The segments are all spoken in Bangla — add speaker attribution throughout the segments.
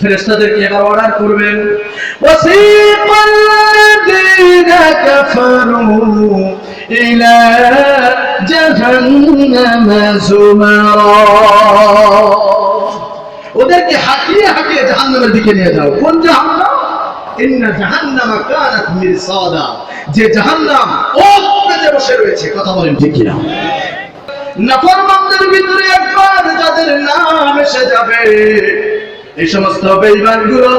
Speaker 1: ফেরেশতাদেরকে এবার অর্ডার করবেন, ওয়াসিকাল্লাযীনা কাফারু ইলা জাহান্নামা যুমারা, ওদেরকে হাঁটিয়ে হাঁটিয়ে জাহান্নামের দিকে নিয়ে যাও। কোন জাহান্নাম? ইন্না জাহান্নামা কানাত মিরসাদা, যে জাহান্নাম ওত পেতে বসে রয়েছে। কথা বলেন ঠিক কিনা? নাফরমানদের ভিতরে একবার যাদের নাম এসে যাবে, এই সমস্ত বেঈমানগুলো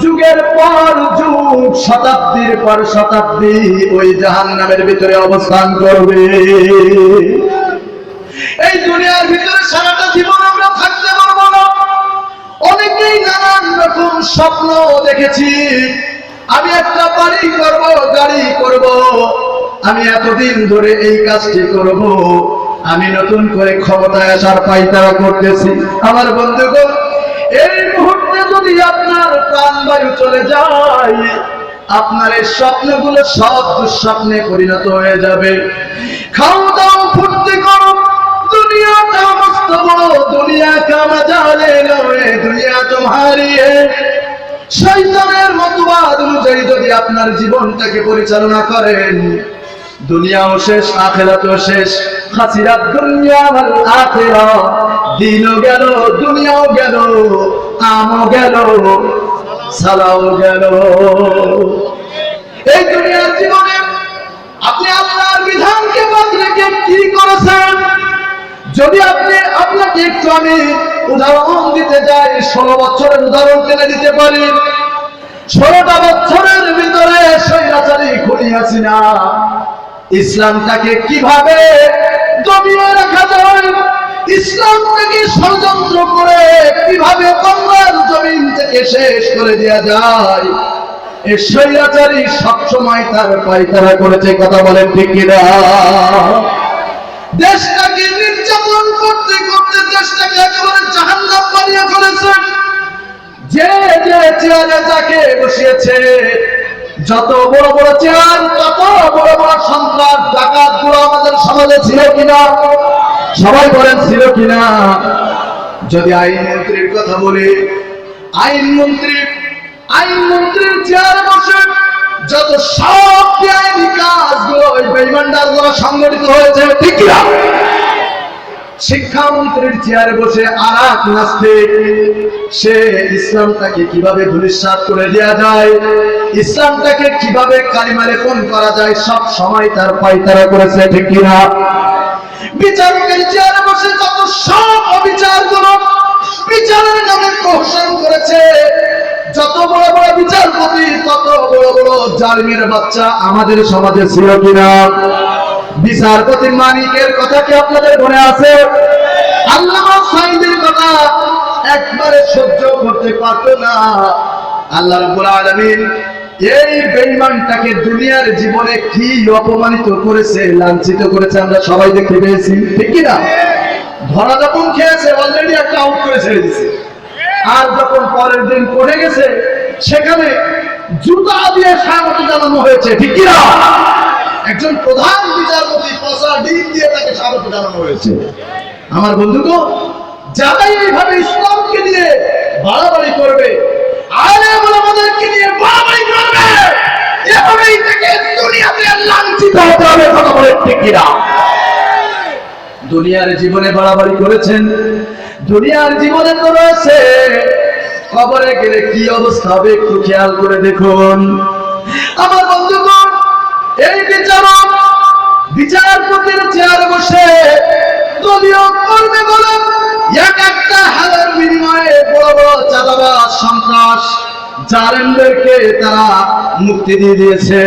Speaker 1: যুগের পর যুগ, শতাব্দীর পর শতাব্দী ওই জাহান্নামের ভিতরে অবস্থান করবে। এই দুনিয়ার ভিতরে সারাটা জীবন আমরা থাকতে পারবো না। অনেকেই নানান রকম স্বপ্ন দেখেছি, আমি একটা বাড়ি করব, গাড়ি করব, আমি এতদিন ধরে এই কাজটি করব, আমি নতুন করে ক্ষমতায় আসার পায়তারা করতেছি। আমার বন্ধুগণ, এই মুহূর্তে যদি আপনার প্রাণবায়ু চলে যায়, আপনার এই স্বপ্নগুলো সব দুঃস্বপ্নে পরিণত হয়ে যাবে। খাও দাও ফুর্তি করো, দুনিয়াটা মস্ত বড়, দুনিয়া কা মজা লে লো, দুনিয়া তোমারি है। শয়তানের মতবাদ অনুযায়ী যদি আপনার জীবনটাকে পরিচালনা করেন, দুনিয়াও শেষ, আখিরাতও শেষ। খাসিরাত দুনিয়া ওয়াল আখিরা, দিনও গেল, দুনিয়াও গেল, আমও গেল, সালাও গেল। এই দুনিয়ার জীবনে আপনি আল্লাহর বিধানকে বাদ রেখে কি করেছেন? যদি আপনাকে একটু আমি উদাহরণ দিতে যাই, 16 বছরের উদাহরণ টেনে দিতে পারি। 16টা বছরের ভিতরে স্বৈরাচারী খুনি হাসিনা ইসলামটাকে কিভাবে দমিয়ে রাখা যায়, ইসলামটাকে ষড়যন্ত্র করে কিভাবে বাংলার জমিন থেকে শেষ করে দেওয়া যায়, এই স্বৈরাচারী সবসময় তার পায়তারা করেছে। কথা বলেন ঠিক কিনা? দেশটাকে নির্যাতন করতে করতে দেশটাকে একেবারে জাহান্নাম বানিয়ে ফেলেছে। যে যে চেয়ারে যাকে বসিয়েছে, যত বড় বড় চেয়ার, তত বড় বড় সন্ত্রাস ডাকাত গুলো আমাদের সমাজে ছিল কিনা? সবাই বলেন ছিল কিনা? যদি আইনমন্ত্রীর কথা বলি, আইনমন্ত্রীর চেয়ারে বসে যত সব বেআইনি কাজগুলো ওই বেঈমানদের দ্বারা সংগঠিত হয়েছে, ঠিক কিনা? শিক্ষামন্ত্রীর চেয়ারে বসে আরাক নাস্তিক, সে ইসলামটাকে কিভাবে ধূলিসাৎ করে দেওয়া যায়, ইসলামটাকে কিভাবে কালিমা লেপন করা যায়, সব সময় তার পায়তারা করেছে, ঠিক কিনা? বিচারকের চেয়ারে বসে যত সব অবিচারগুলো বিচারের নামে প্রহসন করেছে, যত বড় বড় বিচারপতি, তত বড় বড় জালিমের বাচ্চা আমাদের সমাজে ছিল কিনা? বিচারপতি মানিকের কথা কি আপনাদের মনে আছে? আল্লামা সাঈদীর কথা একবারে সহ্য করতে পারতো না। আল্লাহ রাব্বুল আলামিন এই বেঈমানটাকে দুনিয়ার জীবনে কি অপমানিত করেছে, লাঞ্ছিত করেছে, আমরা সবাই দেখতে পেয়েছি, ঠিক কিনা? ধরা যখন খেয়েছে, অলরেডি একটা আউট করে ছেড়ে দিয়েছে, আর যখন পরের দিন পড়ে গেছে, সেখানে জুতা দিয়ে স্বাগত জানানো হয়েছে, ঠিক কিনা? একজন প্রধান বিচারপতি পচা ডিম দিয়ে তাকে স্বাগত জানানো হয়েছে। আমার বন্ধুগণ, যারাই এইভাবে ইসলামকে নিয়ে বাড়াবাড়ি করবে, আলেম ওলামাদেরকে নিয়ে বাড়াবাড়ি করবে, এভাবেই তাকে দুনিয়াতে লাঞ্ছিত হতে হবে। কথা বলেন ঠিক কিনা? দুনিয়ার জীবনে বাড়াবাড়ি করেছেন, দুনিয়ার জীবনে তো রয়েছে, কবরে গেলে কি অবস্থা হবে একটু খেয়াল করে দেখুন। আমার বন্ধুগণ, এই বিচারপতির চেয়ারে বসে দলীয় কর্মী বলে এক একটা হালের বিনিময়ে বড় বড় চাঁদাবাজ, সন্ত্রাস, জালেমদেরকে তারা মুক্তি দিয়ে দিয়েছে।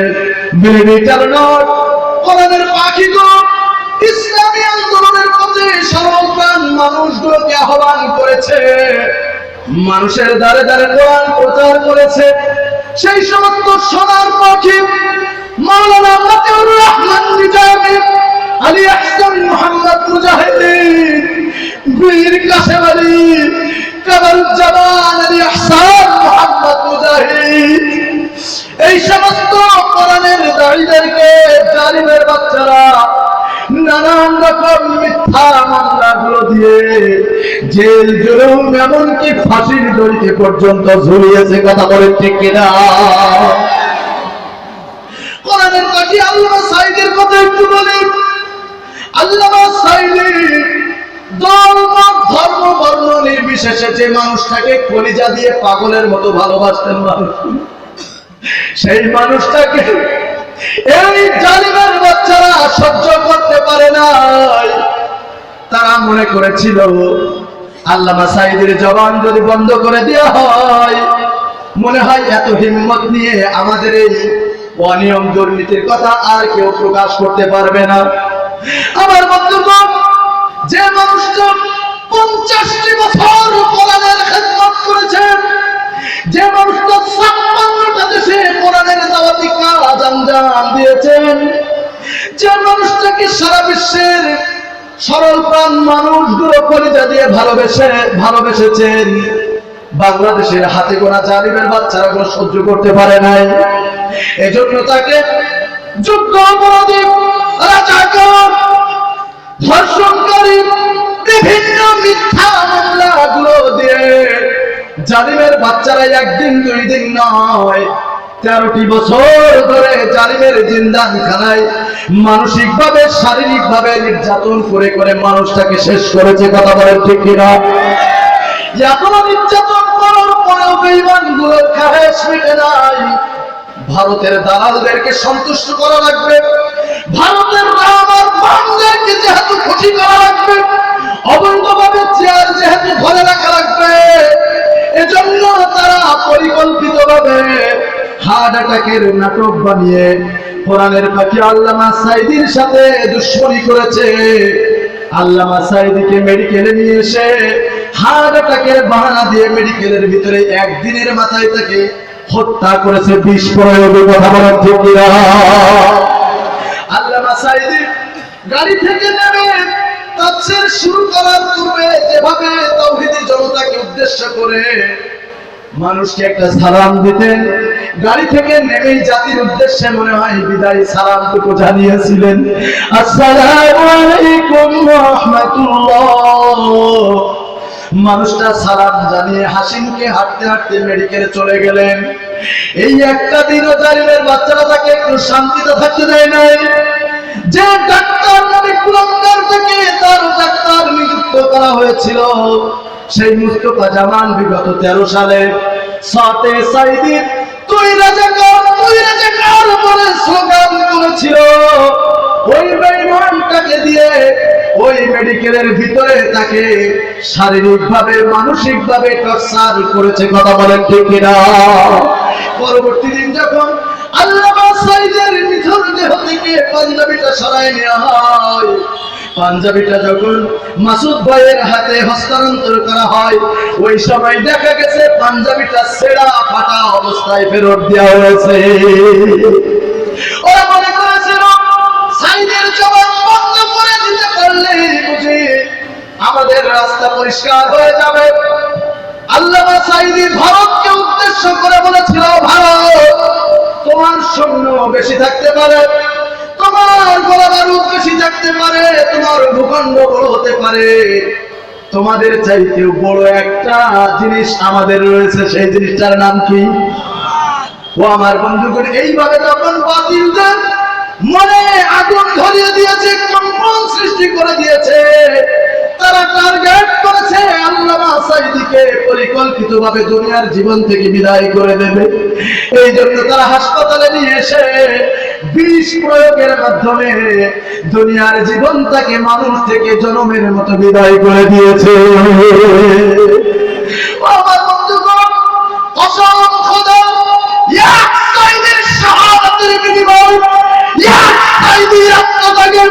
Speaker 1: মিলিটার নট, কোরআনের পাখিগুলো ইসলামী আন্দোলনের প্রতি সর্বপ্রাণ মানুষগুলোকে আহ্বান করেছে, মানুষের দ্বারে দ্বারে কোরআন প্রচার করেছে। সেই সমস্ত সোনার পাখি মাওলানা মতিউর রহমান নিজামী, আলী আহসান মুহাম্মদ মুজাহিদিন, বীর কাসেম আলী, কামারুজ্জামান আলী আহসান মুহাম্মদ মুজাহিদ, এই সমস্ত কোরআনের দাঁড়িদেরকে জালিমের বাচ্চারা নানান রকম মিথ্যা মামলার গুলো দিয়ে জেল জুলুম এমনকি ফাঁসির দড়িতে পর্যন্ত ঝুলিয়েছে। কথা বলেন ঠিক কিনা? কোরআনের পাখি আল্লামা সাঈদীর কথা একটু বলি। আল্লামা সাঈদী ধর্ম বর্ণ নির্বিশেষে যে মানুষটাকে কলিজা দিয়ে পাগলের মতো ভালোবাসতেন মানুষ, সেই মানুষটাকে এই জালিমের বাচ্চারা সহ্য করতে পারে নাই। তারা মনে করেছিল আল্লামা সাঈদীর জবান যদি বন্ধ করে দেওয়া হয়, মনে হয় এত হিম্মত নিয়ে আমাদের এই অনিয়ম দুর্নীতির কথা আর কেউ প্রকাশ করতে পারবে না। আমার বন্ধুগণ, যে মানুষটা 50টি বছর কোরআনের খেদমত করেছেন, যে মানুষটা 56টা দেশে কোরআনের দাওয়াতি কাজ আঞ্জাম দিয়েছেন, যে মানুষটাকে সারা বিশ্বের সরল প্রাণ মানুষগুলো কলিজা দিয়ে ভালোবেসেছেন, বাংলাদেশের হাতে গোনা জালিমের বাচ্চারা গুলো সহ্য করতে পারে নাই। এজন্য তাকে যুদ্ধ অপরাধী, রাজাকার, ধর্ষণকারী, বিভিন্ন মিথ্যা মামলাগুলো দিয়ে জালিমের বাচ্চারা একদিন দুই দিন নয় 13টি বছর ধরে জালিমের জিন্দাখানায় মানসিকভাবে শারীরিকভাবে নির্যাতন করে করে মানুষটাকে শেষ করেছে। কথা বলেন ঠিক কিনা? এখনো নির্যাতন করার পরেও বেঈমানগুলোর খাহেশ মিটে নাই। ভারতের দালালদেরকে সন্তুষ্ট করা লাগবে, ভারতের রাম আর বামদেরকে যেহেতু খুশি করা লাগবে, অবৈধভাবে চেয়ার যেহেতু ধরে রাখা লাগবে, এজন্য তারা পরিকল্পিতভাবে হার্ট অ্যাটাকের নাটক বানিয়ে কোরআনের পাখি আল্লামা সাঈদীর সাথে দুশ্মনী করেছে। আল্লামা সাঈদীকে মেডিকেলে নিয়ে এসে হার্ট অ্যাটাকের বাহানা দিয়ে মেডিকেলের ভিতরে একদিনের মাথায় তাকে হত্যা করেছে বিষ প্রয়োগে। কথা বলেন ঠিক কিনা? আল্লামা সাঈদী গাড়ি থেকে নেমে তাফসীর শুরু করার পূর্বে যেভাবে তাওহীদি জনতাকে উদ্দেশ্য করে মানুষকে একটা সালাম দিতেন, গাড়ি থেকে নেমেই জাতির উদ্দেশ্যে মনে হয় বিদায় সালামটুকু জানিয়েছিলেন, আসসালামু আলাইকুম ওয়া রাহমাতুল্লাহ। মানুষটা সালাম জানিয়ে হাসি মুখে হাঁটতে হাঁটতে মেডিকেলে চলে গেলেন। এই একটা দিনও জালিমের বাচ্চারা তাকে একটু শান্তিতে থাকতে দেয় নাই। যে ডাক্তার নবী কুলাঙ্গার থেকে তার ডাক্তার নিযুক্ত করা হয়েছিল, সেই মুস্তাফা জামান বিগত 13 সালে সাথে সাঈদী তুই রাজাকার বলে স্লোগান করেছিল। ওই বেঈমানটাকে দিয়ে ওই মেডিকেলের ভিতরে তাকে শারীরিকভাবে মানসিকভাবে টর্চার করেছে। কথা বলেন ঠিক কিনা? পরবর্তী দিন যখন আল্লামা সাঈদীর নিথর দেহ থেকে পাঞ্জাবিটা সরাই নেওয়া হয়, পাঞ্জাবিটা যখন মাসুদ ভাইয়ের হাতে হস্তান্তর করা হয়, ওই সময় দেখা গেছে পাঞ্জাবিটা ছেঁড়া ফাটা অবস্থায় ফেরত দেওয়া হয়েছে। ওরা মনে করেছিল সাঈদীর জবান বন্ধ করে দিতে পারলেই বুঝি আমাদের রাস্তা পরিষ্কার হয়ে যাবে। আল্লামা সাঈদী ভারতকে উদ্দেশ্য করে বলেছিল, ভারত তোমার সৈন্য বেশি থাকতে পারে, তোমার গোলা বারুদ বেশি থাকতে পারে, তোমার ভূখণ্ড বড় হতে পারে, তোমাদের চাইতেও বড় একটা জিনিস আমাদের রয়েছে, সেই জিনিসটার নাম কি? ও আমার বন্ধুগণ, এইভাবে যখন বাতিলদের মনে আগুন ধরিয়ে দিয়েছে, কম্পন সৃষ্টি করে দিয়েছে, তারা টার্গেট করেছে আল্লামা সাঈদীকে পরিকল্পিতভাবে দুনিয়ার জীবন থেকে বিদায় করে দেবে। এই জন্য তারা হাসপাতালে নিয়ে এসে বিষ প্রয়োগের মাধ্যমে দুনিয়ার জীবনটাকে মানুষ থেকে জনমের মতো বিদায় করে দিয়েছে। আমার বন্ধুগণ, কসম খোদা, ইয়া সাঈদীর শাহাদাতের বিনিময়, ইয়া সাঈদীর আত্মত্যাগে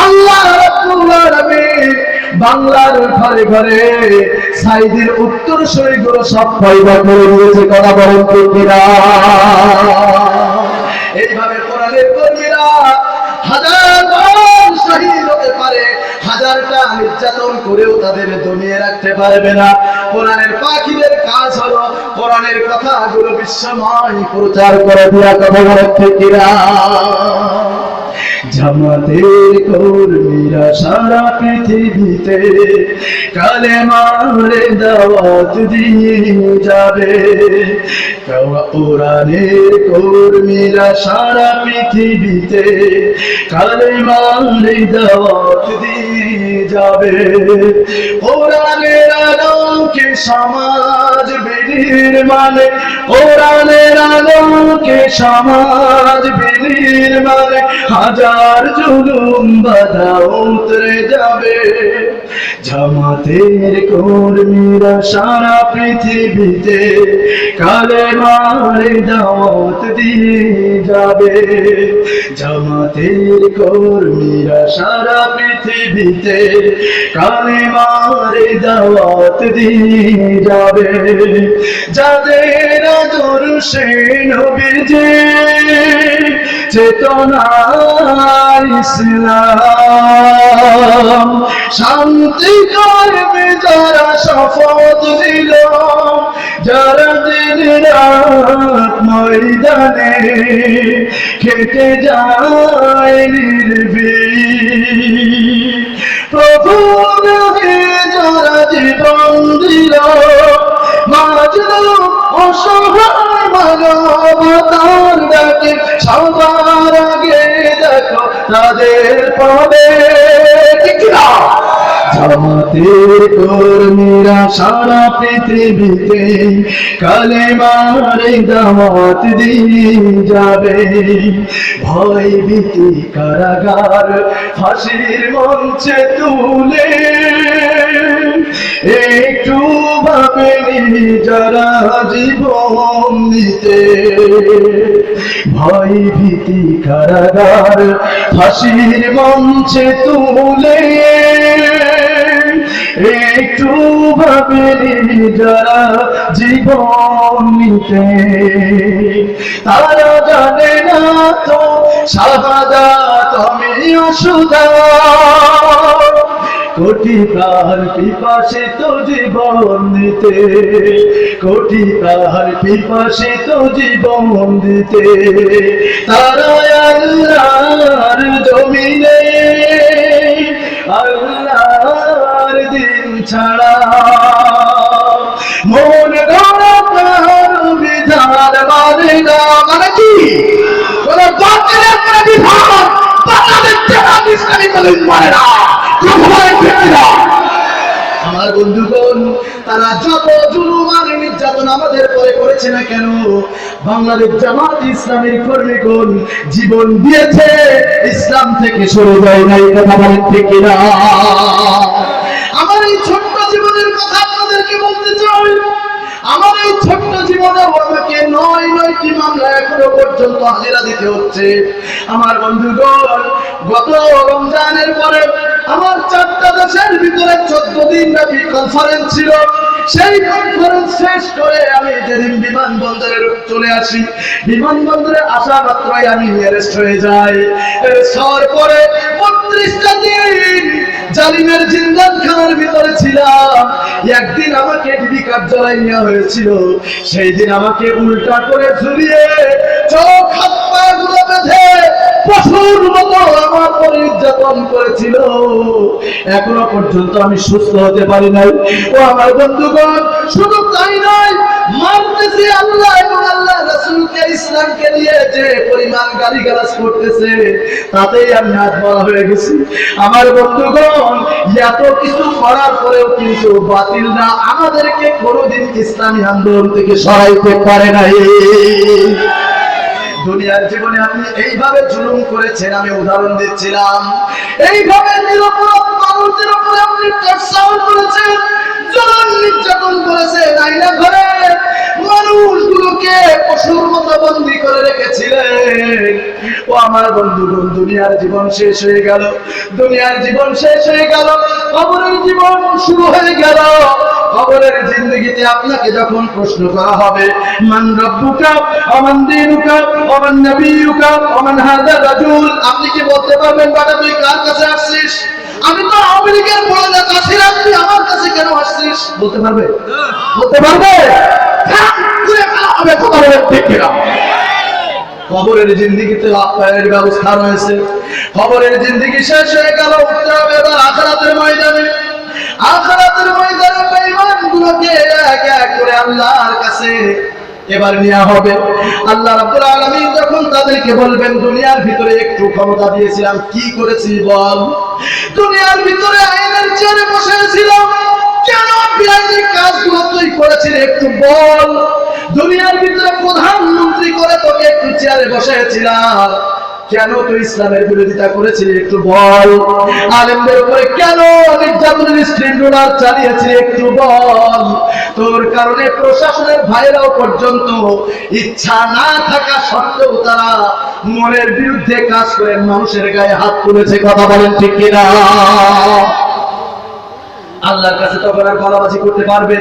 Speaker 1: আল্লাহ রাব্বুল আলামিন বাংলার ঘরে ঘরে সাঈদীর উত্তরসূরিগুলো সব পয়দা করে দিয়েছে। কথা বলেন ঠিক কিনা? এইভাবে কোরআনের কর্মীরা হাজার বার শহীদ হতে পারে, হাজারটা নির্যাতন করেও তাদের দমিয়ে রাখতে পারবে না। কোরআনের পাখিদের কাজ হলো কোরআনের কথাগুলো বিশ্বময় প্রচার করে দেওয়া। কথা বলেন ঠিক কিনা? জামাতের কর্মীরা সারা পৃথিবীতে কালেমার দাওয়াত দিয়ে যাবে। কোরআনের কর্মীরা সারা পৃথিবীতে কালেমার দাওয়াত দিয়ে যাবে। কোরআনের আলোকে সমাজ বিনির্মাণে, কোরআনের আলোকে সমাজ বিনির্মাণে হাজার জুলুম বাধা উতরে যাবে। জামাতের কর্মীরা সারা পৃথিবীতে কালেমার দাওয়াত দিয়ে যাবে। জামাতের কর্মীরা সারা পৃথিবীতে কালেমার দাওয়াত দিয়ে যাবে। যাদের আদর্শে নবীজি চেতনা ইসলাম, শান্তি করবে যারা শপথ নিল, যারা দিন রাত ময়দানে খেতে যায় নির্ভীক, প্রভু নামে যারা জীবন দিল, মাজলুম অসহায় মানবতার ডাকে সবার আগে দেখো তাদের পাবে। ঠিক না? জামাতের কর্মীরা সারা পৃথিবীতে কালেমার দাওয়াত দিয়ে যাবে। ভয় ভীতি কারাগার ফাঁসির মঞ্চে তুলে একটু ভাবেনি যারা জীবন দিতে। ভয় ভীতি কারাগার ফাঁসির মঞ্চে তুলে একটু ভাবেনি যারা জীবন নিতে। তারা জানে না তো শাহাদাত আমিও সুধা, কোটি প্রাণ পিপাসিত জীবন দিতে, কোটি প্রাণ পিপাসিত জীবন দিতে। তারা আল্লাহর জমিনে আল্লাহর দিন ছাড়া মন গড়ার বিধান মানে না। মানে কি? বাতিলের মানে বিধান বাংলাদেশ জামাত ইসলামী মানে না। আমার বন্ধুগণ, তারা যত জুলুম আর নির্যাতন আমাদের পরে করেছে না কেন, বাংলাদেশ জামাত ইসলামীর কর্মীগণ জীবন দিয়েছে, ইসলাম থেকে সরে যায় নাই। কথা বলেন ঠিক কিনা? আমার এই ছোট্ট জীবনের কথা আপনাদেরকে বলতে চাই। আমার এই ছোট্ট জীবনে আমাকে ৯টি মামলা এখনো পর্যন্ত হাজিরা দিতে হচ্ছে। আমার বন্ধুগণ, গত রমজানের পরে আমার 4টা দেশের ভিতরে 14 দিন ব্যাপী কনফারেন্স ছিল। সেই কনফারেন্স শেষ করে আমি যেদিন বিমানবন্দরে চলে আসি, বিমানবন্দরে আসা মাত্রই আমি অ্যারেস্ট হয়ে যাই। অ্যারেস্ট হওয়ার পরে 32টা দিন জালিমের জিন্দানখানার ভিতরে ছিলাম। একদিন আমাকে ডিবি কার্যালয়ে নেওয়া হয়েছিল। সেই দিন আমাকে উল্টা করে ঝুলিয়ে চোখ হাত পা গুলো বেঁধে পশুর মতো আমার উপর নির্যাতন করেছিল। এখনো পর্যন্ত আমি সুস্থ হতে পারি নাই। ও আমার বন্ধুগণ, শুধু তাই নয়, মানতেছি আল্লাহ এবং আল্লাহ রাসূলকে, ইসলামকে নিয়ে যে পরিমাণ গালিগালাজ করতেছে, তাতেই আমি আত্মহত্যা হয়ে গেছি। আমার বন্ধুগণ, এত কিছু করার পরেও কিন্তু বাতিলরা আমাদেরকে কোনোদিন ইসলামী আন্দোলন থেকে সরাইতে পারে নাই। দুনিয়ার জীবনে আপনি এইভাবে জুলুম করেছেন, আমি উদাহরণ দিচ্ছিলাম। এইভাবে নিরপরাধ মানুষদের উপরে আপনি টর্চার করেছেন, জুলুম নির্যাতন করেছেন, আয়না ঘরে মানুষগুলোকে পশুর মতো বন্দী করে রেখেছিলেন। ও আমার বন্ধুগণ, দুনিয়ার জীবন শেষ হয়ে গেল, দুনিয়ার জীবন শেষ হয়ে গেল, কবরের জীবন শুরু হয়ে গেল। কবরের জিন্দেগিতে আপনাকে যখন প্রশ্ন করা হবে, মান রব্বুকা ওয়া মান দীনুকা ওয়া মান নবিয়ুকা ওয়া মান হাযা রাজুল, আপনি কি বলতে পারবেন বাবা তুই কার কাছে আসছিস? আমি তো আমেরিকার বড় নেতা ছিলাম, তুই আমার কাছে কেন আসছিস? বলতে পারবে? বলতে পারবে? হবে কথা বলে ঠিক কিনা? কবরের জিন্দেগিতে আপ্যায়নের ব্যবস্থা রয়েছে। কবরের জিন্দেগি শেষ হয়ে গেল, উঠতে হবে এবার আখিরাতের ময়দানে। আখিরাতের ময়দানে বেঈমানগুলোকে এক এক করে আল্লাহর কাছে এবার নেওয়া হবে। আল্লাহ রাব্বুল আলামিন যখন তাদেরকে বলবেন, দুনিয়ার ভিতরে একটু ক্ষমতা দিয়েছিলাম, কি করেছি বল? দুনিয়ার ভিতরে আইনের চেয়ারে বসেছিলাম, কেন বিরাজি কাজগুলো তুই করেছিলি একটু বল? দুনিয়ার ভিতরে প্রধানমন্ত্রী করে তোকে একটু চেয়ারে বসেছিলাম, কেন তুই ইসলামের বিরোধিতা করেছিলি একটু বল? আলেমদের উপরে কেন নির্যাতনের স্ক্রিন রোলার চালিয়েছিলি একটু বল? তোর কারণে প্রশাসনের ভাইরাও পর্যন্ত ইচ্ছা না থাকা সত্ত্বেও তারা মনের বিরুদ্ধে কাজ করে মানুষের গায়ে হাত তুলেছে। কথা বলেন ঠিক কিনা? আল্লাহর কাছে তখন আর গলাবাজি করতে পারবে?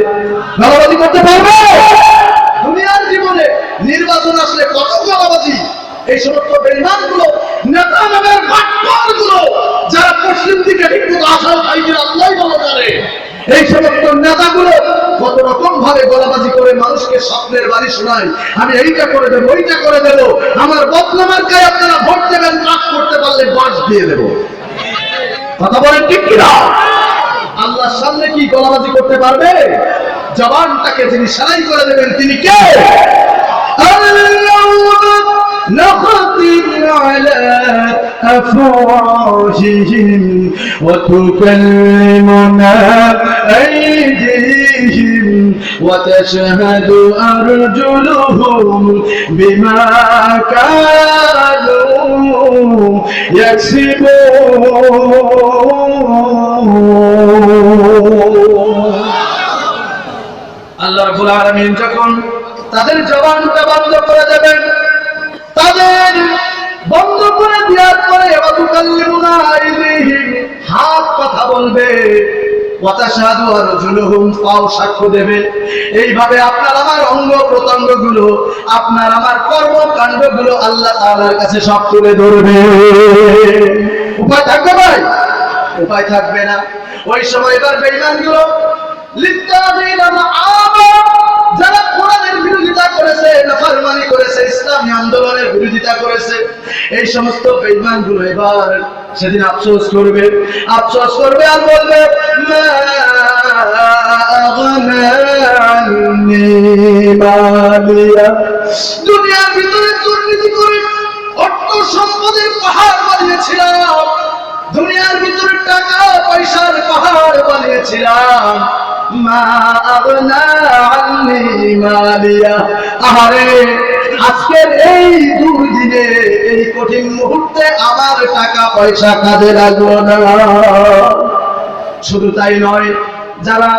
Speaker 1: গলাবাজি করতে পারবে? দুনিয়ার জীবনে নির্বাচন আসলে কত গলাবাজি। এই সমস্ত বেঈমানগুলো, নেতা নামের বাটপারগুলো, যারা পশ্চিম দিকে ঠিকমতো আসার আইনের আল্লাহই ভালো জানে, এই সমস্ত নেতাগুলো কত রকম ভাবে গলাবাজি করে মানুষকে স্বপ্নের বাড়ি শোনায়, আমি এইটা করে দেবো, ওইটা করে দেবো, আমার বদনামের গায়ে আপনারা ভোট দেবেন, কাজ করতে পারলে বাস দিয়ে দেবো। কথা বলেন ঠিক কিনা? আল্লাহর সামনে কি গলাবাজি করতে পারবে? জবানটাকে যিনি সারাই করে দেবেন তিনি কে? نختم على أفواههم وتكلمنا أيديهم وتشهد أرجلهم بما كانوا يكسبون। আল্লাহ রাব্বুল আলামিন যখন তাদের জবানটা বন্ধ করে দেবেন, তাদের বন্ধ করে দেওয়ার পরে হাত কথা বলবে, ওয়াতাশহাদু আরজুলুহুম পাও সাক্ষ্য দেবে। এইভাবে আপনার আমার অঙ্গ প্রত্যঙ্গ গুলো, আপনার আমার কর্মকাণ্ড গুলো আল্লাহ তাআলার কাছে সব তুলে ধরবে। উপায় থাকবে ভাই? উপায় থাকবে না। ওই সময় এবার বেঈমানগুলো লিত্তাযিনা মাআবা, যারা কোরআনের বিরোধিতা করেছে, নাফরমানি করেছে, ইসলামী আন্দোলনের বিরোধিতা করেছে, এই সমস্ত বেঈমানগুলো এবার সেদিন আফসোস করবে। আফসোস করবে আর বলবে, মা আগনা আন্নী মালিয়া। দুনিয়ার ভিতরে দুর্নীতি করে অর্থ সম্পদের পাহাড় বানিয়েছিলাম, দুনিয়ার ভিতরে টাকা পয়সার পাহাড় বানিয়েছিলাম, মা আগনা আন্নী মালিয়া। আহারে, আজকের এই দুর্দিনে, এই কঠিন মুহূর্তে আমার টাকা পয়সা কাজে লাগলো না। শুধু তাই নয়, যারা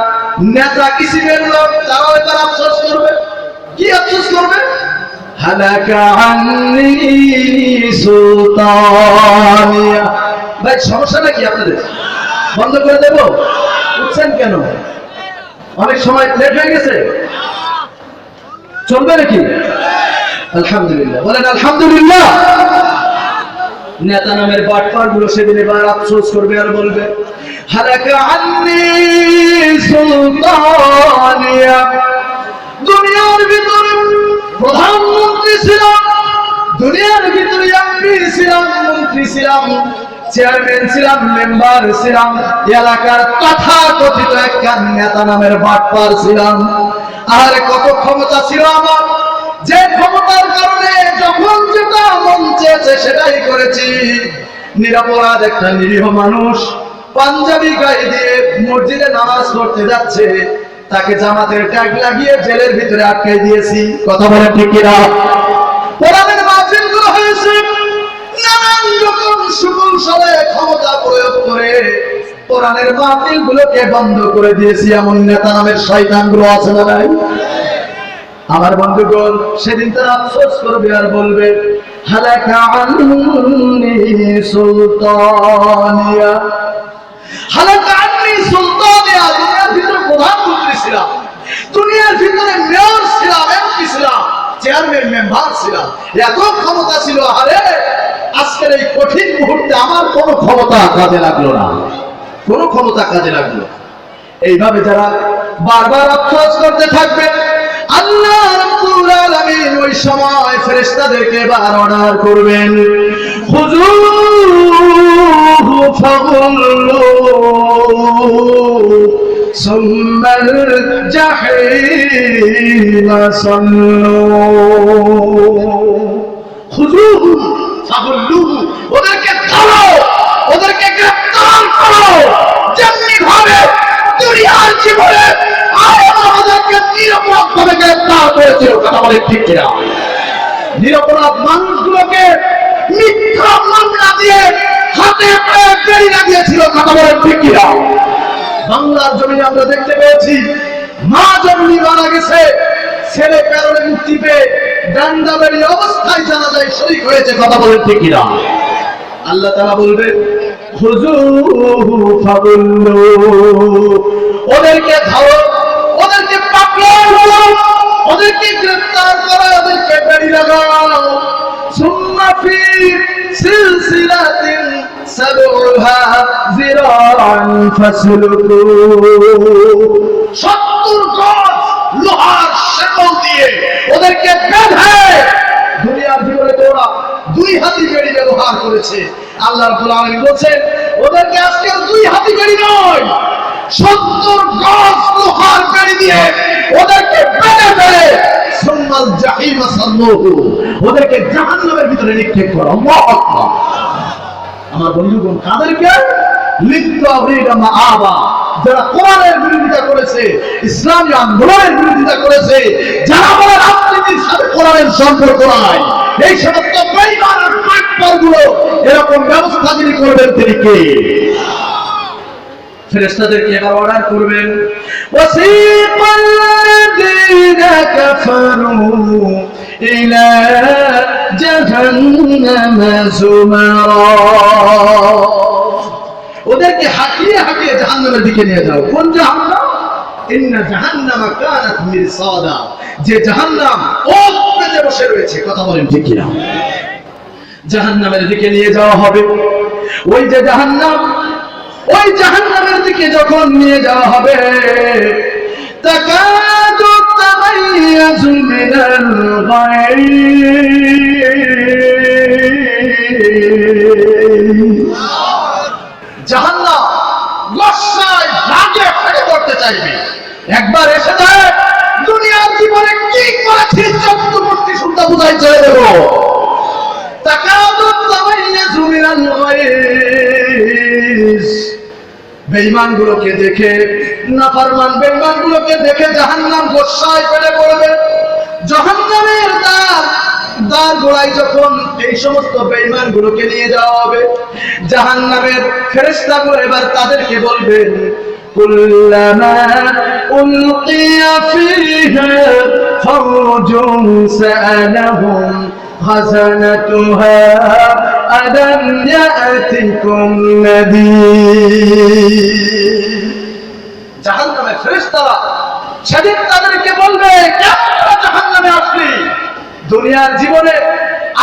Speaker 1: নেতা কিসিমের লোক তারাও এবার আফসোস করবে। কি আফসোস করবে? হালাকা আন্নী সুলতানিয়া। ভাই সমস্যা নাকি আপনাদের? বন্ধ করে দেব? বুঝছেন কেন? অনেক সময় লেট হয়ে গেছে, চলবে নাকি? আলহামদুলিল্লাহ বলেন আলহামদুলিল্লাহ। নেতা নামের বাটপার গুলো সেদিন এবার আফসোস করবে আর বলবে, হালাকা আন্নী সুলতানিয়া। দুনিয়ার ভিতরে প্রধানমন্ত্রী ছিলাম, দুনিয়ার ভিতরে এমপি ছিলাম, মন্ত্রী ছিলাম, চেয়ারম্যান ছিলাম, মেম্বার ছিলাম, এলাকার তথাকথিত একটা নেতা নামের বাটপার ছিলাম। আর কত ক্ষমতা ছিল আমার, যে ক্ষমতার কারণে যখন যেটা মন চেয়েছে সেটাই করেছি। নিরপরাধ একটা নিরীহ মানুষ পাঞ্জাবি গায়ে দিয়ে মসজিদে নামাজ পড়তে যাচ্ছে, তাকে জামাতের ট্যাগ লাগিয়ে জেলের ভিতরে আটকে দিয়েছি। কথা বলেন ঠিক কিনা? কোরআনের মাহফিল গুলো হয়েছে, নানান রকম সুকৌশলে ক্ষমতা প্রয়োগ করে কোরআনের মাহফিল গুলোকে বন্ধ করে দিয়েছি। এমন নেতা নামের শয়তান গুলো আছে না নাই? আমার বন্ধুগণ, সেদিন তারা আফসোস করবে আর বলবে, হালাকা আন্নী সুলতানিয়া। হালাকা আন্নী সুলতানিয়া। দুনিয়ার ভিতরে প্রধানমন্ত্রী ছিলাম, দুনিয়ার ভিতরে মেয়র ছিলাম, এমপি ছিলাম, চেয়ারম্যান, মেম্বার ছিলাম, এত ক্ষমতা ছিল। আরে আজকের এই কঠিন মুহূর্তে আমার কোনো ক্ষমতা কাজে লাগলো না, কোনো ক্ষমতা কাজে লাগলো। এইভাবে যারা বারবার আফসোস করতে থাকবে, আল্লাহ রাব্বুল আলামিন ওই সময় ফেরেশতা ফেরেশতাদেরকে এবার অর্ডার করবেন, খুযূহু ফাগুল্লুহু সুম্মাল জাহিমা সাল্লুহু। খুযূহু ফাগুল্লুহু, ওদেরকে ধরো, ওদেরকে গ্রেফতার করো, যেমনি ভাবে দুনিয়ার জীবনে আমাদেরকে নিরপরাধ ভাবে গ্রেফতার করেছিল। কথা বলে ঠিক কিনা? নিরপরাধ মানুষগুলোকে মিথ্যা মামলা দিয়ে হাতে পায়ে বেড়ি লাগিয়েছিল। কথা বলে ঠিক কিনা? বাংলার জমিনে আমরা দেখতে পেয়েছি মা জন্মি মারা গেছে, ছেলে কারণে মুক্তি পেয়ে ডান্ডাবাড়ি অবস্থায় জানা যায় শরীক হয়েছে। কথা বলে ঠিক কিনা? আল্লাহ তাআলা বলবে খুযূহু ফাগুল্লুহু, ওদেরকে ধরো, ওদেরকে পাকড়াও, ওদেরকে গ্রেফতার করো, ওদেরকে বেড়ি লাগাও। সুম্মা ফি সিলসিলাতিন সাবউহা যিরাআন ফাসলুকু, 70 গজ লোহার শেকল দিয়ে ওদেরকে বেঁধে, দুনিয়ার জীবনে তোরা 2 হাতি বেড়ি ব্যবহার করেছে। আল্লাহ রাব্বুল আলামিন বলেন ওদেরকে আজকে 2 হাতি বেড়ি নয়, 70 গজ লোহার বেড়ি দিয়ে ওদেরকে বেঁধে ফেলে সুম্মাল জাহিমা সাল্লুহু, ওদেরকে জাহান্নামের ভিতরে নিক্ষেপ করো। আল্লাহু আকবার। আমার বন্ধুগণ, কাদেরকে? লিত্তাগীরা মাআবা, যারা কোরআনের বিরোধিতা করেছে, ইসলামী আন্দোলনের বিরোধিতা করেছে, যারা বলে রাজনীতির সাথে কোরআনের সম্পর্ক নাই, এই সমস্ত বেঈমান আর কাফেরগুলো এরকম ব্যবস্থা যিনি করবেন তিনি কে? ফেরেশতাদেরকে এবার অর্ডার করবেন, ওয়াসিকাল্লাযীনা কাফারু ইলা জাহান্নামা যুমারা, ওদেরকে হাঁটিয়ে হাঁটিয়ে জাহান্নামের দিকে নিয়ে যাও। কোন জাহান্নাম? ইন্না জাহান্নামা কানাত মিরসাদা, যে জাহান্নাম ওত পেতে বসে রয়েছে। কথা বলেন ঠিক কিনা? জাহান্নামের দিকে নিয়ে যাওয়া হবে। ওই যে জাহান্নাম, ওই জাহান্নামের দিকে যখন নিয়ে যাওয়া হবে, তাকাদু তামাইয়াজু মিনাল গায়ব, জাহান্নাম লজ্জায় রাগে ফেটে পড়তে চাইবে। একবার এসে যায়, দুনিয়ার জীবনে কি করেছিস চতুর্মূর্তি শুনতে বুঝাই ছেড়ে দেব। তাকাদু তামাইয়াজু মিনাল গায়ব, বেঈমানগুলোকে দেখে, নাফরমান বেঈমানগুলোকে দেখে জাহান্নাম গোসায় ফেলে পড়বে। জাহান্নামের দ্বার গোড়ায় যখন এই সমস্ত বেঈমানগুলোকে নিয়ে যাওয়া হবে, জাহান্নামের ফেরেশতাগুলো এবার তাদেরকে বলবেন, কুল্লামা উলকিয়া ফিহা ফাওজুন সাআলাহুম খাযানাতুহা আলাম ইয়াতিকুম নাযীর। জাহান্নামের ফেরেশতারা সেদিন তাদেরকে বলবে, কেন জাহান্নামে আসলি? দুনিয়ার জীবনে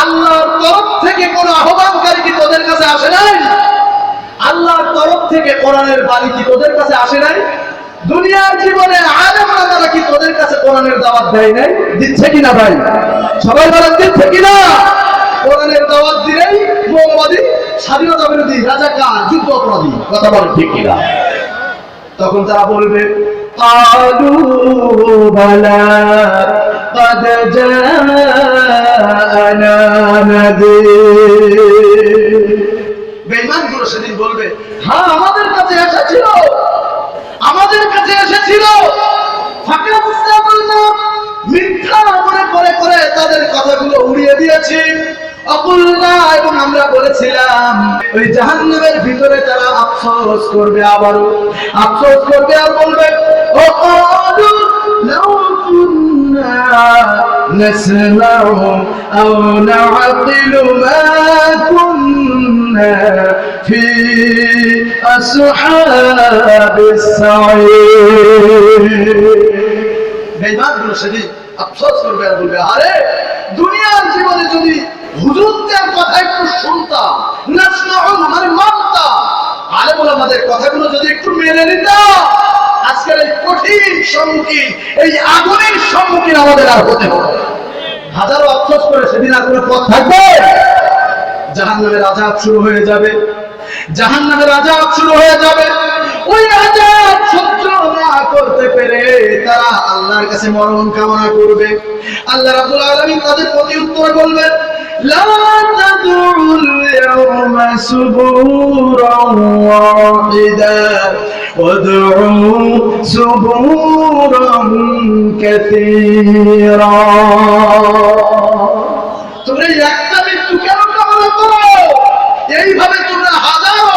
Speaker 1: আল্লাহর তরফ থেকে কোন আহ্বানকারী কি তোদের কাছে আসে নাই? আল্লাহর তরফ থেকে কোরআনের বাণী কি তোদের কাছে আসে নাই? দুনিয়ার জীবনে আলেমরা তারা কি তোদের কাছে কোরআনের দাওয়াত দেয় নাই? দিচ্ছে কিনা ভাই? সবাই বলেন দিচ্ছে কিনা? কোরআনের দাওয়াত দিলেই মৌলবাদী, স্বাধীনতা বিরোধী, রাজাকার, যুদ্ধ অপরাধী। কথা বলেন ঠিক কিনা? তখন তারা বলবে, ক্বালু বালা قد جاءنا نذير, বেঈমানগুলো সেদিন বলবে, হ্যাঁ আমাদের কাছে এসেছিল, আমাদের কাছে এসেছিল। ফাকাজ্জাবনা, মিথ্যা মনে করে করে তাদের কথাগুলো উড়িয়ে দিয়েছি। অকুলনা, এবং আমরা বলেছিলাম। ওই জাহান্নামের ভিতরে তারা আফসোস করবে, আবারও আফসোস করবে আর বলবে, ও ক্বালু লাউ কুন্না নাসমাউ আও নাআকিলু মা কুন্না ফি আসহাবিস সাঈর। বেঈমানগুলো সেদিন আফসোস করবে আর বলবে, আরে দুনিয়ার জীবনে যদি হুজুরদের কথা একটু শুনতাম, নাসমাউ মানে মানতাম, আলেমুল আমাদের কথাগুলো যদি একটু মেনে নিতাম, আজকের এই কঠিন সম্মুখীন, এই আগুনের সম্মুখীন আমাদের আর হতে হবে। হাজারো আফসোস করে সেদিন আর কোনো পথ থাকবে? জাহান্নামের আযাব শুরু হয়ে যাবে, জাহান্নামের আযাব শুরু হয়ে যাবে। ওই আযাব সহ্য না করতে পেরে তারা আল্লাহর কাছে মরণ কামনা করবে। আল্লাহ রাব্বুল আলামিন তাদের প্রতি উত্তর বলবেন, লা তাদউল ইয়াওমা সুবুরান ওয়াহিদা ওয়াদউ সুবুরান কাসীরা। তোমরা একটা মৃত্যু কেন কামনা করো? এইভাবে তোমরা হাজারো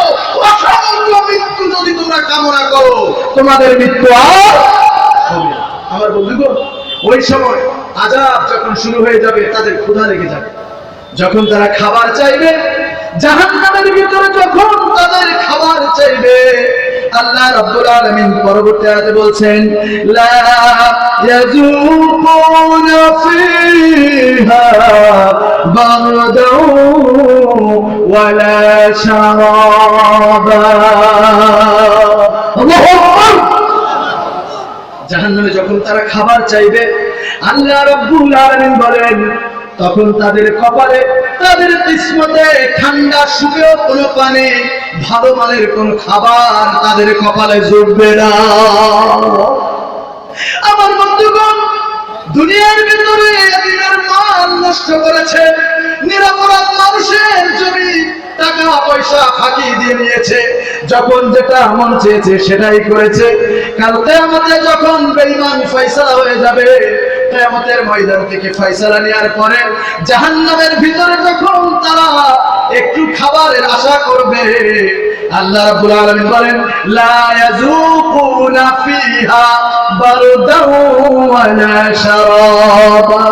Speaker 1: অসংখ্য মৃত্যু যদি তোমরা কামনা করো, তোমাদের মৃত্যু আর হবে না। আমার বন্ধুগণ, ওই সময় আযাব যখন শুরু হয়ে যাবে, তাদের ক্ষুধা লেগে যাবে। যখন তারা খাবার চাইবে, জাহান্নামের ভিতরে যখন তাদের খাবার চাইবে, আল্লাহ রাব্বুল আলামিন পরবর্তী আয়াতে বলছেন, লা ইয়াযুকুনা ফিহা বারদাও ওয়ালা শারাবা। আল্লাহু আকবার। জাহান্নামে যখন তারা খাবার চাইবে, আল্লাহ রাব্বুল আলামিন বলেন, তখন তাদের কপালে, তাদের কিসমতে ঠান্ডা সুপেয় কোনো পানি, ভালো মানের কোন খাবার তাদের কপালে জুটবে না। আমার বন্ধুগণ, দুনিয়ার ভিতরে এদিনের মান নষ্ট করেছে, নিরপরাধ মানুষের জমি টাকা পয়সা ফাঁকি দিয়ে নিয়েছে, যখন যেটা মন চেয়েছে সেটাই করেছে। কাল কিয়ামতে যখন বেঈমান ফয়সালা হয়ে যাবে, কিয়ামতের ময়দান থেকে ফয়সালা নেওয়ার পরে জাহান্নামের ভিতরে যখন তারা একটু খাবারের আশা করবে, আল্লাহ রাব্বুল আলামিন বলেন, লা ইয়াযুকুনা ফিহা বারদাও ওয়ালা শারাবা।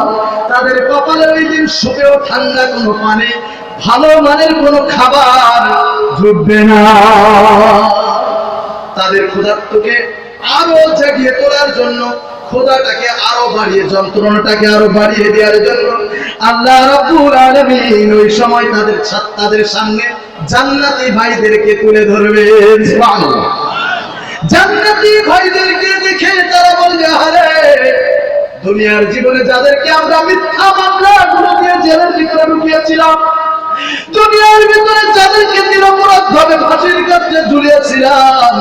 Speaker 1: তাদের কপালে ওই দিন সুপেয় ঠান্ডা কোনো পানি, ভালো মানের কোনো খাবার জুটবে না। তাদের ক্ষুধার্তকে আরো জাগিয়ে তোলার জন্য, ক্ষুধাটাকে আরো বাড়িয়ে, যন্ত্রণাটাকে আরো বাড়িয়ে দেওয়ার জন্য আল্লাহ রাব্বুল আলামিন ওই সময় তাদের সামনে জান্নাতি ভাইদেরকে তুলে ধরবেন। সুবহানাল্লাহ। জান্নাতি ভাইদেরকে দেখে তারা বলবে, আরে দুনিয়ার জীবনে যাদেরকে আমরা মিথ্যা মামলাগুলো দিয়ে জেলের ভিতরে ঢুকিয়েছিলাম, দুনিয়ার ভিতরে যাদেরকে নিরপরাধ ভাবে ফাঁসির কাছে ঝুলিয়েছিলাম,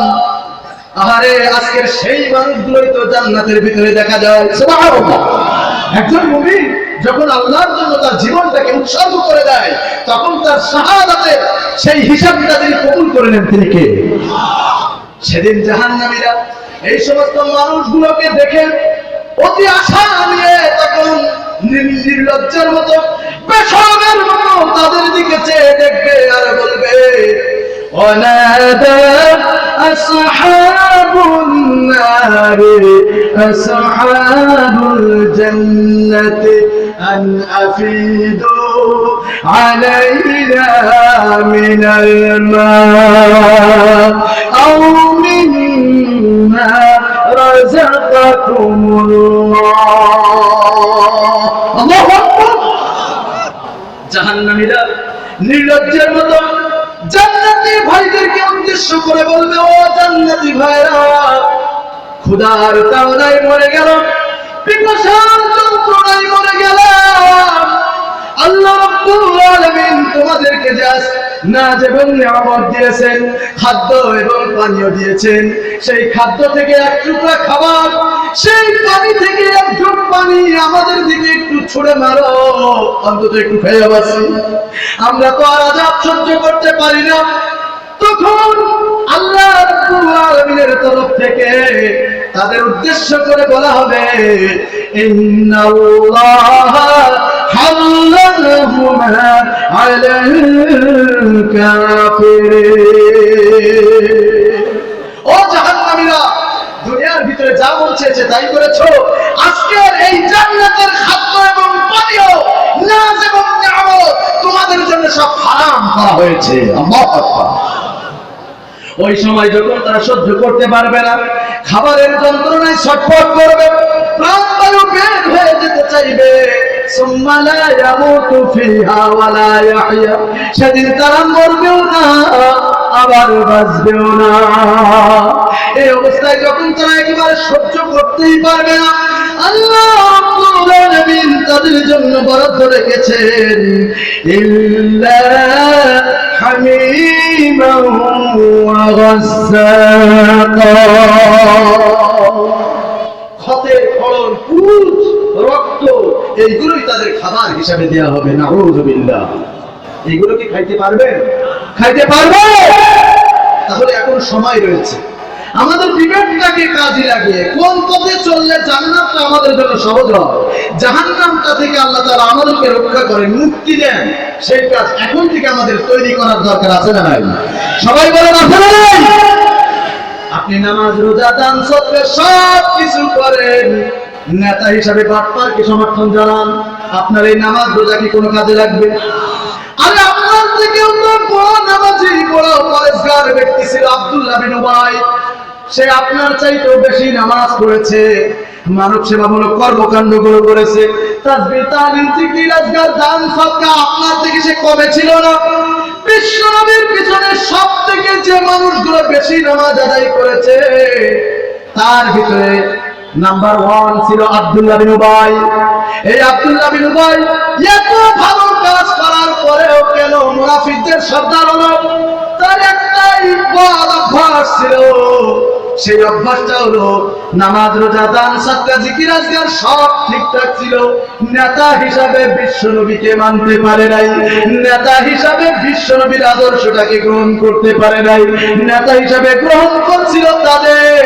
Speaker 1: আরে আজকের সেই মানুষগুলোই তো জান্নাতের ভিতরে দেখা যায়। সুবহানাল্লাহ। একজন মুমিন যখন আল্লাহর জন্য তার জীবনটাকে উৎসর্গ করে দেয়, তখন তার শাহাদাতের সেই হিসাবটা তিনি কবুল করে নেন। তিনি কে? সেদিন জাহান্নামীরা এই সমস্ত মানুষগুলোকে দেখে অতি আশা নিয়ে তখন নির্লজ্জের মতো, বেশরমের মতো তাদের দিকে চেয়ে দেখবে আর বলবে, ونادى أصحاب النار أصحاب الجنة أن أفيدوا علينا من الماء أو مما رزقكم الله. الله أكبر. জাহান্নামীরা নির্লজ্জের মতো জান্নাতি ভাইদেরকে উদ্দেশ্য করে বলবে, ও জান্নাতি ভাইরা, ক্ষুধার তাড়নায় মরে গেল, পিপাসার যন্ত্রণায় মরে গেলাম, আল্লাহ রাব্বুল আলামিন তোমাদেরকে জাস্ট নাজ এবং নিয়ামত দিয়েছেন, খাদ্য এবং পানীয় দিয়েছেন, সেই খাদ্য থেকে এক টুকরা খাবার, সেই পানি থেকে এক ঢোক পানি আমাদের দিকে একটু ছুঁড়ে মারো, অন্তত একটু খেয়ে বাঁচি, আমরা তো আর আযাব সহ্য করতে পারি না। তখন আল্লাহ রাব্বুল আলামিনের তরফ থেকে তাদের উদ্দেশ্য করে বলা হবে, ইন্নাল্লাহা হাল্লাহুমা আলাল কাফিরিন। ও জাহান্নামীরা, দুনিয়ার ভিতরে যা মন চেয়েছে তাই করেছো, আজকের এই জান্নাতের খাদ্য এবং পানীয়, নাজ এবং নিয়ামত তোমাদের জন্য সব হারাম করা হয়েছে। আল্লাহু আকবার। ওই সময় যখন তারা সহ্য করতে পারবে না, খাবারের যন্ত্রণায় ছটফট করবে, প্রাণবায়ু বের হয়ে যেতে চাইবে, সুম্মা লা ইয়ামুতু ফিহা ওয়া লা ইয়াহইয়া, সেদিন তারা মরবেও না আবার বাঁচবেও না। এই অবস্থায় যখন তারা একেবারে সহ্য করতেই পারবে না, আল্লাহ রাব্বুল আলামিন তাদের জন্য বরাদ্দ রেখেছেন ইল্লা হামিমান ওয়া গাসসাকা। ক্ষতের ফলন, পুঁজ, রক্ত এইগুলোই তাদের খাবার হিসাবে দেওয়া হবে। নাউযুবিল্লাহ। এইগুলো কি খাইতে পারবেন? খাইতে পারবে? তাহলে এখন সময় রয়েছে আমাদের বিবেকটাকে কাজে লাগিয়ে কোন পথে চললে জান্নাতটা আমাদের জন্য সহজ হয়, জাহান্নামটা থেকে আল্লাহ তাআলা আমাদেরকে রক্ষা করেন, মুক্তি দেন, সেই কাজ এখন থেকে আমাদের তৈরি করার দরকার আছে না নাই? সবাই বলেন আছে না নাই? আপনি নামাজ, রোজা, দান, সদকা সব কিছু করেন, নেতা হিসাবে বাটপারকে সমর্থন জানান, আপনার এই নামাজ রোজা কি কোনো কাজে লাগবে? আরে আপনার থেকেও তো বড় নামাজি, বড় পরেশগার ব্যক্তি ছিল আব্দুল্লাহ বিন উবাই। সে আপনার চাইতেও বেশি নামাজ পড়েছে, মানব সেবামূলক কর্মকাণ্ডগুলো করেছে, তাসবিহ, তাহলিল, জিকির, আজকার, দান, সদকা আপনার থেকে সে কমে ছিল না। বিশ্বনবীর পিছনে সবথেকে যে মানুষগুলো বেশি নামাজ আদায় করেছে তার ভিতরে নাম্বার 1 ছিল আব্দুল্লাহ বিন উবাই। এই আব্দুল্লাহ বিন উবাই এত ভালো কাজ করার পরেও কেন মুনাফিকদের সর্দার হলো? তার একটাই বদ অভ্যাস ছিল, সেই অভ্যাসটা হলো নামাজ, রোজা, দান, সদকা, জিকির, আজকার সব ঠিকঠাক ছিল, নেতা হিসাবে বিশ্বনবীকে মানতে পারে নাই, নেতা হিসাবে বিশ্বনবীর আদর্শটাকে গ্রহণ করতে পারে নাই, নেতা হিসাবে গ্রহণ করছিল তাদের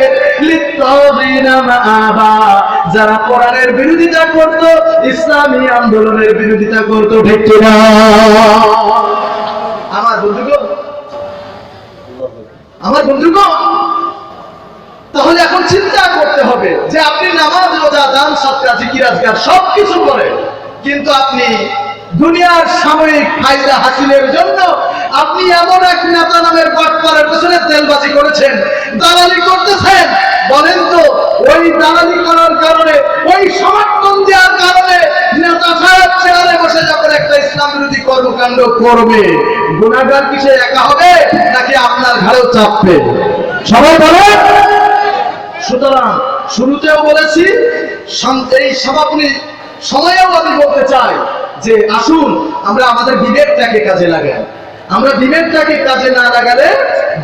Speaker 1: যারা কোরআনের বিরোধিতা করত, ইসলামী আন্দোলনের বিরোধিতা করত। ঠিক কিনা আমার বন্ধুগণ? আমার বন্ধুগণ, তাহলে এখন চিন্তা করতে হবে যে আপনি নামাজ, রোজা, দান, সদকা, জিকির, আজকার সবকিছু করেন, কিন্তু আপনি দুনিয়ার সাময়িক ফায়দা হাসিলের জন্য আপনি এমন এক নেতা নামের বাটপারের পেছনে তেলবাজি করেছেন, দালালি করতেছেন। বলেন তো, ওই দালালি করার কারণে, ওই সমর্থন দেওয়ার কারণে নেতা সাহেব চেয়ারে বসে যখন একটা ইসলাম বিরোধী কর্মকাণ্ড করবে, গুনাহগার কি সে একা হবে নাকি আপনার ঘাড়েও চাপবে? সবাই বলেন। সুতরাং শুরুতেও বলেছি, এই সমাপনী সময়েও আমি বলতে চাই যে আসুন আমরা আমাদের বিবেকটাকে কাজে লাগাই। আমরা বিবেকটাকে কাজে না লাগালে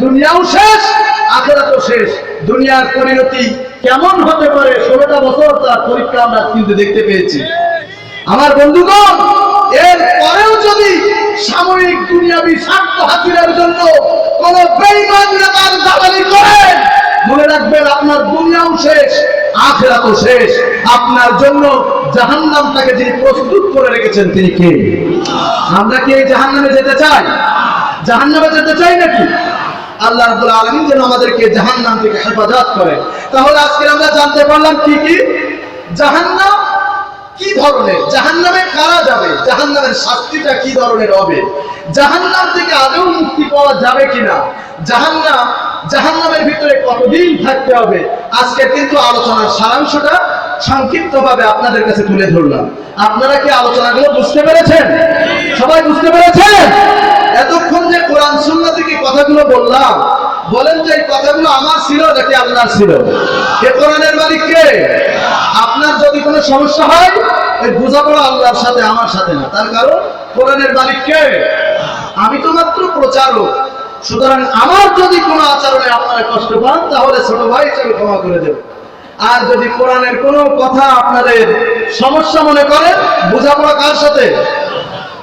Speaker 1: দুনিয়াও শেষ, আখিরাতও শেষ। দুনিয়ার পরিণতি কেমন হতে পারে 16টা বছর তার পরীক্ষা আমরা কিন্তু দেখতে পেয়েছি। আমার বন্ধুগণ, এর পরেও যদি সাময়িক দুনিয়াবি স্বার্থ হাসিলের জন্য কোন বেঈমান নেতার দালালি করেন, মনে রাখবেন আপনার দুনিয়াও শেষ, আখিরাতও শেষ। আপনার জন্য জাহান্নামটাকে যিনি প্রস্তুত করে রেখেছেন তিনি কে? আমরা কি এই জাহান্নামে যেতে চাই? জাহান্নামে যেতে চাই নাকি? আল্লাহ রাব্বুল আলামিন যেন আমাদেরকে জাহান্নাম থেকে হেফাজত করেন। তাহলে আজকে আমরা জানতে পারলাম কি কি জাহান্নাম কি ধরনের, জাহান্নামে কারা যাবে, জাহান্নামের শাস্তিটা কি ধরনের হবে, জাহান্নাম থেকে আদৌ মুক্তি পাওয়া যাবে কিনা, জাহান্নামের ভিতরে কতদিন থাকতে হবে। আজকে কিন্তু আলোচনার সারাংশটা সংক্ষিপ্তভাবে আপনাদের কাছে তুলে ধরলাম। আপনারা কি আলোচনাগুলো বুঝতে পেরেছেন? সবাই বুঝতে পেরেছেন? এতক্ষণ যে কোরআন সুন্নাহ থেকে কথাগুলো বললাম, বলেন যে এই কথাগুলো আমার ছিল নাকি আল্লাহর ছিল? কে কোরআনের মালিক? কে? আপনার যদি কোনো সমস্যা হয়, ওই বোঝাপড়া আল্লাহর সাথে, আমার সাথে না। তার কারণ কোরআনের মালিক কে? আমি তো মাত্র প্রচারক। সুতরাং আমার যদি কোনো আচরণে আপনারা কষ্ট পান, তাহলে ছোট ভাই হিসেবে ক্ষমা করে দেব। আর যদি কোরআনের কোনো কথা আপনাদের সমস্যা মনে করেন, বোঝাপড়া কার সাথে?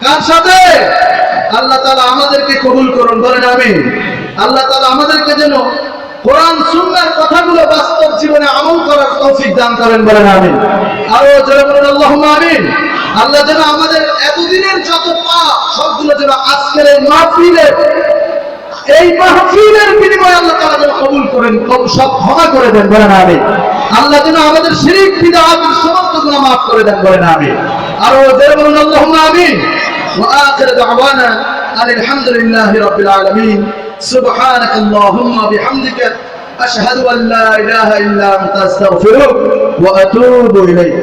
Speaker 1: কার সাথে? আল্লাহ তাআলা আমাদেরকে কবুল করুন, বলেন আমিন। আল্লাহ তাআলা আমাদেরকে যেন কোরআন সুন্নাহর কথাগুলো বাস্তব জীবনে আমল করার তৌফিক দান করেন, বলেন আমিন। আরো জোরে বলুন আল্লাহুম্মা আমিন। আল্লাহ যেন আমাদের এতদিনের যত পাপ সবগুলো যেন আজকের এই মাহফিলের বিনিময়ে আল্লাহ তাআলা যেন কবুল করেন, সব ক্ষমা করে দেন, বলেন আমিন। আল্লাহ যেন আমাদের শিরক বিদআত সমস্ত গুনাহ মাফ করে দেন, বলেন আমিন। আরো জোরে বলুন আল্লাহুম্মা আমিন। ওয়া আখিরু দাওয়ানা আলহামদুলিল্লাহি রাব্বিল আলামিন। সুবহানাক আল্লাহুম্মা বিহামদিকা আশহাদু আন লা ইলাহা ইল্লা আনতা আস্তাগফিরুকা ওয়া আতুবু ইলাইক।